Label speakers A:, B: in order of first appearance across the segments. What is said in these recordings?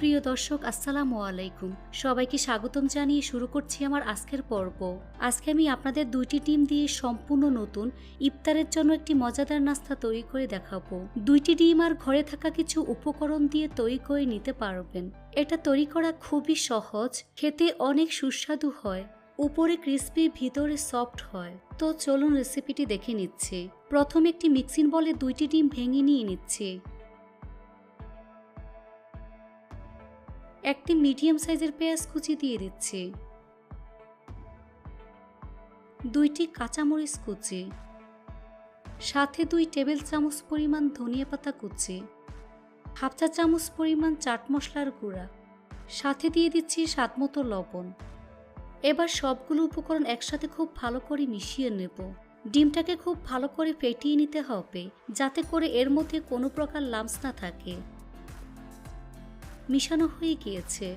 A: প্রিয় দর্শক আসসালামু আলাইকুম। সবাইকে স্বাগতম জানিয়ে শুরু করছি আমার আজকের পর্ব। আজকে আমি আপনাদের দুইটি ডিম দিয়ে সম্পূর্ণ নতুন ইফতারের জন্য একটি মজাদার নাস্তা তৈরি করে দেখাবো। দুইটি ডিম আর ঘরে থাকা কিছু উপকরণ দিয়ে তৈরি করে নিতে পারবেন। এটা তৈরি করা খুবই সহজ, খেতে অনেক সুস্বাদু হয়, উপরে ক্রিস্পি ভিতরে সফট হয়। তো চলুন রেসিপিটি দেখে নিচ্ছি। প্রথমে একটি মিক্সিং বলে দুইটি ডিম ভেঙে নিয়ে নিচ্ছি। একটি মিডিয়াম সাইজের পেঁয়াজ কুচি দিয়ে দিচ্ছি, দুইটি কাঁচামরিচ কুচি, সাথে 2 টেবিল চামচ পরিমাণ ধনিয়া পাতা কুচি, হাফ চা চামচ পরিমাণ চাট মশলার গুঁড়া, সাথে দিয়ে দিচ্ছি স্বাদমতো লবণ। এবার সবগুলো উপকরণ একসাথে খুব ভালো করে মিশিয়ে নেব। ডিমটাকে খুব ভালো করে ফেটিয়ে নিতে হবে, যাতে করে এর মধ্যে কোনো প্রকার লাম্পস না থাকে। মিশানো হয়ে গিয়েছে,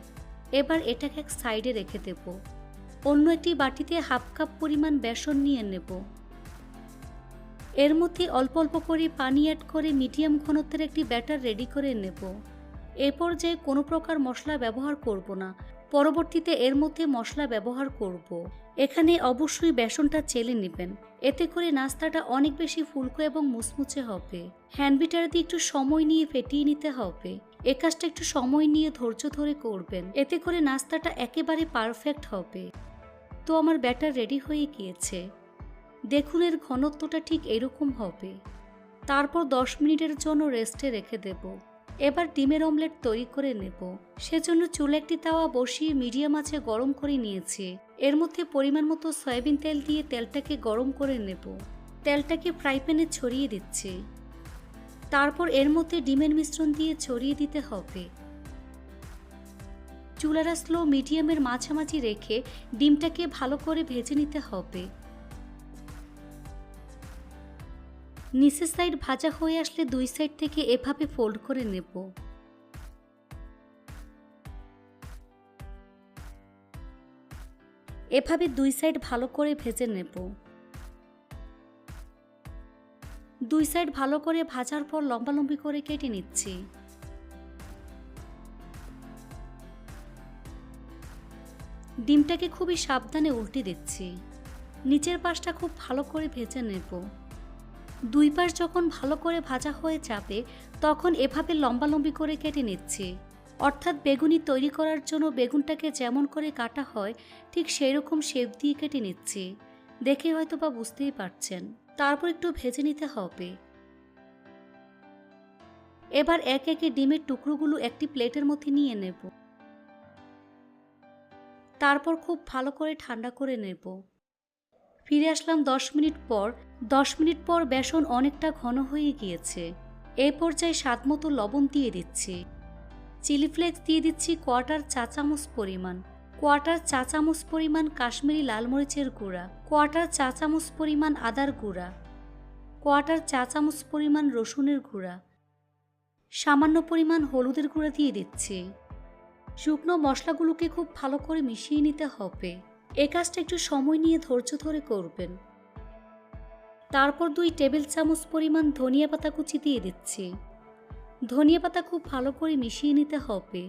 A: এবার এটাকে এক সাইডে রেখে দেব। অন্য একটি বাটিতে হাফ কাপ পরিমাণ বেসন নিয়ে নেব। এর মধ্যে অল্প অল্প করে পানি অ্যাড করে মিডিয়াম ঘনত্বের একটি ব্যাটার রেডি করে নেব। এ পর্যায়ে কোনো প্রকার মশলা ব্যবহার করব না, পরবর্তীতে এর মধ্যে মশলা ব্যবহার করব। এখানে অবশ্যই বেসনটা চেলে নেবেন, এতে করে নাস্তাটা অনেক বেশি ফুলকো এবং মুচমুচে হবে। হ্যান্ড বিটার দিয়ে একটু সময় নিয়ে ফেটিয়ে নিতে হবে। এ কাজটা একটু সময় নিয়ে ধৈর্য ধরে করবেন, এতে করে নাস্তাটা একেবারে পারফেক্ট হবে। তো আমার ব্যাটার রেডি হয়ে গিয়েছে, দেখুন এর ঘনত্বটা ঠিক এরকম হবে। তারপর 10 মিনিটের জন্য রেস্টে রেখে দেব। এবার ডিমের অমলেট তৈরি করে নেব। সেজন্য চুলে একটি তাওয়া বসিয়ে মিডিয়াম আঁচে গরম করে নিয়েছি। এর মধ্যে পরিমাণ মতো সয়াবিন তেল দিয়ে তেলটাকে গরম করে নেব। তেলটাকে ফ্রাই প্যানে ছড়িয়ে দিচ্ছি। তারপর এর মধ্যে ডিমের মিশ্রণ দিয়ে ছড়িয়ে দিতে হবে। চুলাটা স্লো মিডিয়ামের মাঝামাঝি রেখে ডিমটাকে ভালো করে ভেজে নিতে হবে। নিচের সাইড ভাজা হয়ে আসলে 2 সাইড থেকে এভাবে ফোল্ড করে নেব। এভাবে 2 সাইড ভালো করে ভেজে নেব। 2 সাইড ভালো করে ভাজার পর লম্বালম্বি করে কেটে নিচ্ছি। ডিমটাকে খুবই সাবধানে উল্টে দিচ্ছি। নিচের পাশটা খুব ভালো করে ভেজে নেব। 2 পাশ যখন ভালো করে ভাজা হয়ে যাবে, তখন এভাবে লম্বালম্বি করে কেটে নিচ্ছি। অর্থাৎ বেগুনি তৈরি করার জন্য বেগুনটাকে যেমন করে কাটা হয় ঠিক সেই রকম শেপ দিয়ে কেটে নিচ্ছি। দেখে হয়তো বা বুঝতেই পারছেন। তারপর একটু ভেজে নিতে হবে। এবার এক একে ডিমের টুকরোগুলো একটি প্লেটের মধ্যে নিয়ে নেব। তারপর খুব ভালো করে ঠান্ডা করে নেব। ফিরে আসলাম 10 মিনিট পর। 10 মিনিট পর বেসন অনেকটা ঘন হয়ে গিয়েছে। এই পর্যায়ে স্বাদমতো লবণ দিয়ে দিচ্ছি। চিলি ফ্লেক্স দিয়ে দিচ্ছি কোয়ার্টার চা চামচ পরিমাণ। কোয়ার্টার চা চামচ পরিমাণ কাশ্মীরি লাল মরিচের গুঁড়া। কোয়ার্টার চা চামচ পরিমাণ আদার গুঁড়া। কোয়ার্টার চা চামচ পরিমাণ রসুনের গুঁড়া। সামান্য পরিমাণ হলুদের গুঁড়া দিয়ে দিচ্ছি। শুকনো মশলাগুলোকে খুব ভালো করে মিশিয়ে নিতে হবে। এই কাজটা একটু সময় নিয়ে ধৈর্য ধরে করবেন। তারপর 2 টেবিল চামচ পরিমাণ ধনিয়া পাতা কুচি দিয়ে দিচ্ছি। ধনিয়া পাতা খুব ভালো করে মিশিয়ে নিতে হবে।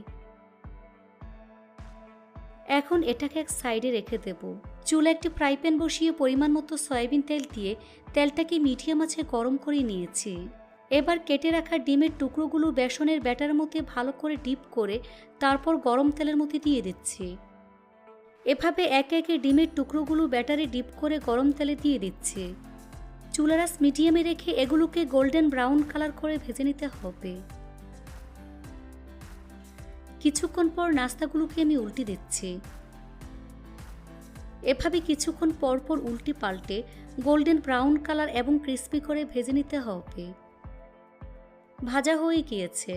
A: এখন এটাকে এক সাইডে রেখে দেব। চুলে একটি ফ্রাই প্যান বসিয়ে পরিমাণ মতো সয়াবিন তেল দিয়ে তেলটাকে মিডিয়াম আঁচে গরম করে নিয়েছি। এবার কেটে রাখা ডিমের টুকরোগুলো বেসনের ব্যাটার মধ্যে ভালো করে ডিপ করে তারপর গরম তেলের মধ্যে দিয়ে দিচ্ছি। এভাবে একে একে ডিমের টুকরোগুলো ব্যাটারে ডিপ করে গরম তেলে দিয়ে দিচ্ছি। চুলার আঁচ মিডিয়ামে রেখে এগুলোকে গোল্ডেন ব্রাউন কালার করে ভেজে নিতে হবে। কিছুক্ষণ পর নাস্তাগুলোকে আমি উল্টে দিচ্ছি। এভাবে কিছুক্ষণ পর পর উল্টে পাল্টে গোল্ডেন ব্রাউন কালার এবং ক্রিস্পি করে ভেজে নিতে হবে। ভাজা হয়ে গিয়েছে,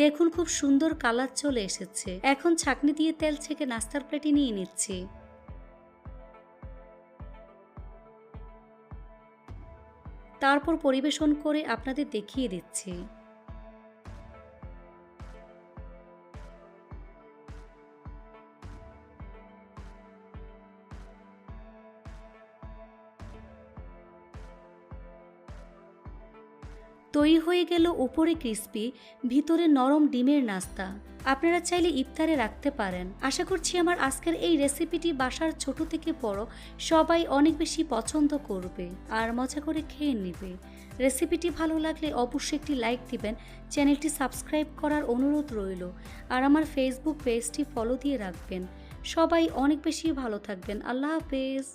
A: দেখুন খুব সুন্দর কালার চলে এসেছে। এখন ছাঁকনি দিয়ে তেল ছেঁকে নাস্তার প্লেটে নিয়ে নিচ্ছি। তারপর পরিবেশন করে আপনাদের দেখিয়ে দিচ্ছি। তৈরি হয়ে গেল উপরে ক্রিস্পি, ভিতরে নরম ডিমের নাস্তা। আপনারা চাইলে ইফতারে রাখতে পারেন। আশা করছি আমার আজকের এই রেসিপিটি বাসার ছোট থেকে বড় সবাই অনেক বেশি পছন্দ করবে আর মজা করে খেয়ে নেবে। রেসিপিটি ভালো লাগলে অবশ্যই একটি লাইক দিবেন, চ্যানেলটি সাবস্ক্রাইব করার অনুরোধ রইল আর আমার ফেসবুক পেজটি ফলো দিয়ে রাখবেন। সবাই অনেক বেশি ভালো থাকবেন। আল্লাহ হাফেজ।